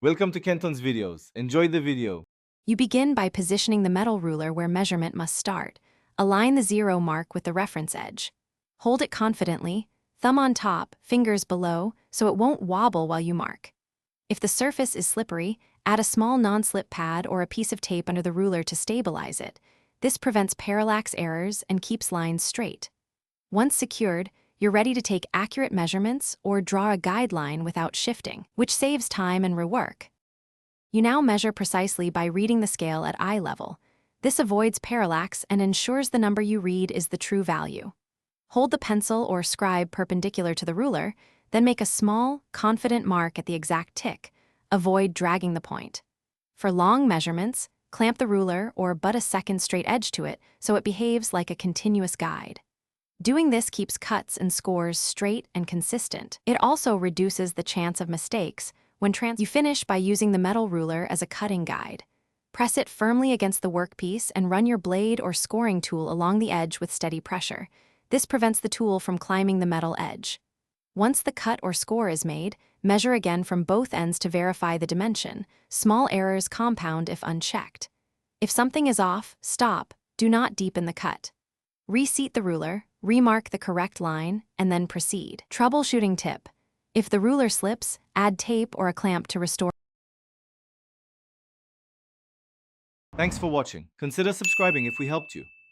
Welcome to Kenton's videos. Enjoy the video. You begin by positioning the metal ruler where measurement must start. Align the 0 mark with the reference edge. Hold it confidently, thumb on top, fingers below, so it won't wobble while you mark. If the surface is slippery, add a small non-slip pad or a piece of tape under the ruler to stabilize it. This prevents parallax errors and keeps lines straight. Once secured, you're ready to take accurate measurements or draw a guideline without shifting, which saves time and rework. You now measure precisely by reading the scale at eye level. This avoids parallax and ensures the number you read is the true value. Hold the pencil or scribe perpendicular to the ruler, then make a small, confident mark at the exact tick. Avoid dragging the point. For long measurements, clamp the ruler or butt a second straight edge to it so it behaves like a continuous guide. Doing this keeps cuts and scores straight and consistent. It also reduces the chance of mistakes. You finish by using the metal ruler as a cutting guide. Press it firmly against the workpiece and run your blade or scoring tool along the edge with steady pressure. This prevents the tool from climbing the metal edge. Once the cut or score is made, measure again from both ends to verify the dimension. Small errors compound if unchecked. If something is off, stop. Do not deepen the cut. Reseat the ruler, remark the correct line, and then proceed. Troubleshooting tip. If the ruler slips, add tape or a clamp to restore. Thanks for watching. Consider subscribing if we helped you.